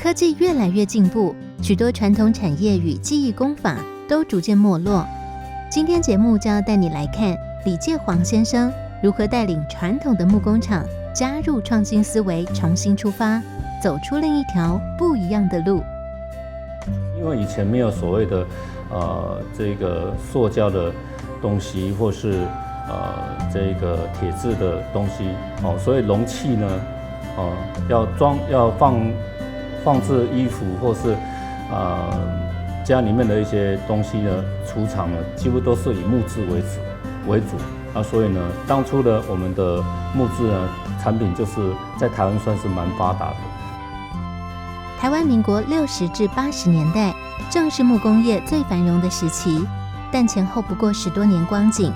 科技越来越进步，许多传统产业与技艺工法都逐渐没落。今天节目就要带你来看李介煌先生如何带领传统的木工厂加入创新思维，重新出发，走出另一条不一样的路。因为以前没有所谓的这个塑胶的东西，或是这个铁质的东西所以容器呢要放置衣服或是家里面的一些东西呢，储藏呢几乎都是以木质为主。所以呢，当初的我们的木质呢产品就是在台湾算是蛮发达的。台湾民国60至80年代正是木工业最繁荣的时期，但前后不过10多年光景。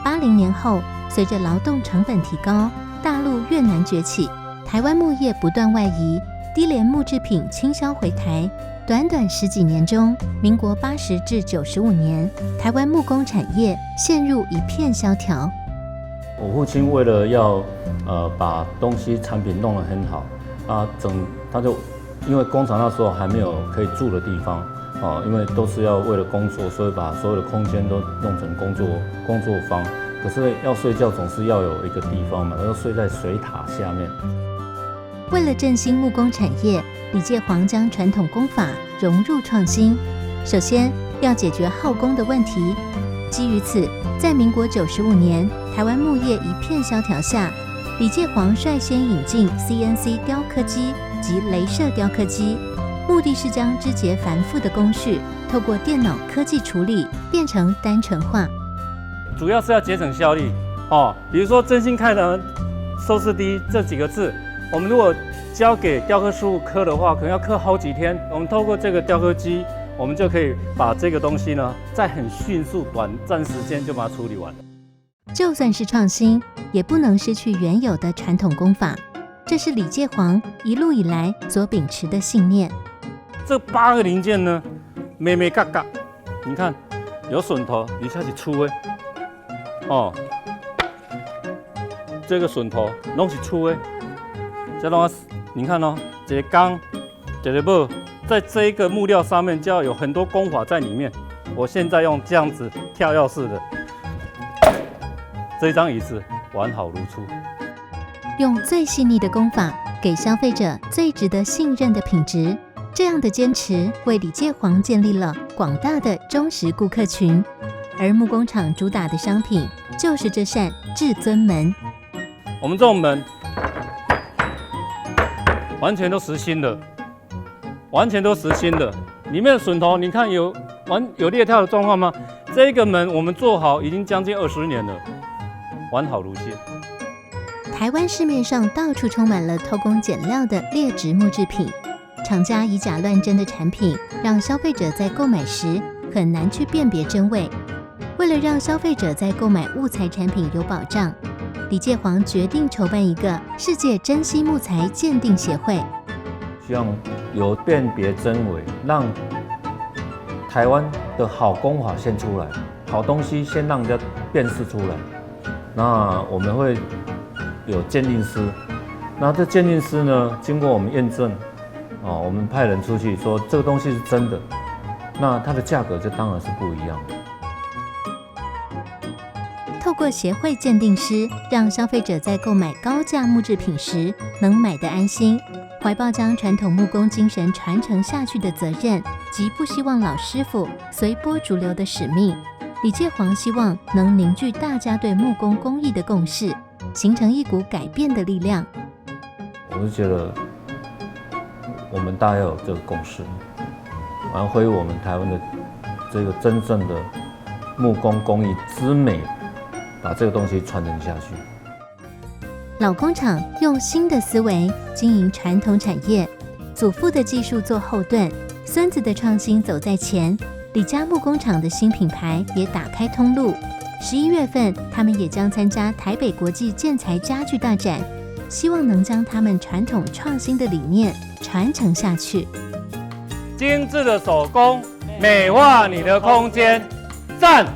80年后，随着劳动成本提高，大陆越南崛起，台湾木业不断外移，低廉木制品倾销回台。短短10几年中，民国80至95年，台湾木工产业陷入一片萧条。我父亲为了要把东西产品弄得很好他就因为工厂那时候还没有可以住的地方因为都是要为了工作，所以把所有的空间都弄成工作坊。可是要睡觉总是要有一个地方嘛，要睡在水塔下面。为了振兴木工产业，李介煌将传统工法融入创新。首先要解决耗工的问题。基于此，在民国95年，台湾木业一片萧条下，李介煌率先引进 CNC 雕刻机及雷射雕刻机，目的是将枝节繁复的工序透过电脑科技处理，变成单纯化。主要是要节省效率比如说真心开的收视低这几个字，我们如果交给雕刻师傅刻的话，可能要刻好几天。我们透过这个雕刻机，我们就可以把这个东西呢，在很迅速、短暂时间就把它处理完了。就算是创新，也不能失去原有的传统工法，这是李介煌一路以来所秉持的信念。这8个零件呢，美美嘎嘎，你看有榫头，你下去粗的这个榫头拢是粗的，这拢你看这个钢，这个木，在这一个木料上面就要有很多工法在里面。我现在用这样子跳跃式的，这张椅子完好如初。用最细腻的工法，给消费者最值得信任的品质。这样的坚持，为李介煌建立了广大的忠实顾客群。而木工厂主打的商品，就是这扇至尊门。我们这种门完全都实心的，里面的榫头你看有裂跳的状况吗？这个门我们做好已经将近20年了，完好如新。台湾市面上到处充满了偷工减料的劣质木制品，厂家以假乱真的产品，让消费者在购买时很难去辨别真伪。为了让消费者在购买物材产品有保障，李介煌决定筹办一个世界珍稀木材鉴定协会，希望有辨别真伪，让台湾的好工法先出来，好东西先让人家辨识出来。那我们会有鉴定师，那这鉴定师呢，经过我们验证我们派人出去说这个东西是真的，那它的价格就当然是不一样的。透过协会鉴定师，让消费者在购买高价木制品时能买得安心，怀抱将传统木工精神传承下去的责任，及不希望老师傅随波逐流的使命。李介煌希望能凝聚大家对木工工艺的共识，形成一股改变的力量。我是觉得我们大家要有这个共识，然后恢复我们台湾的这个真正的木工工艺之美，把这个东西传承下去。老工厂用新的思维经营传统产业，祖父的技术做后盾，孙子的创新走在前。李家木工厂的新品牌也打开通路。11月份，他们也将参加台北国际建材家具大展，希望能将他们传统创新的理念传承下去。精致的手工，美化你的空间，赞！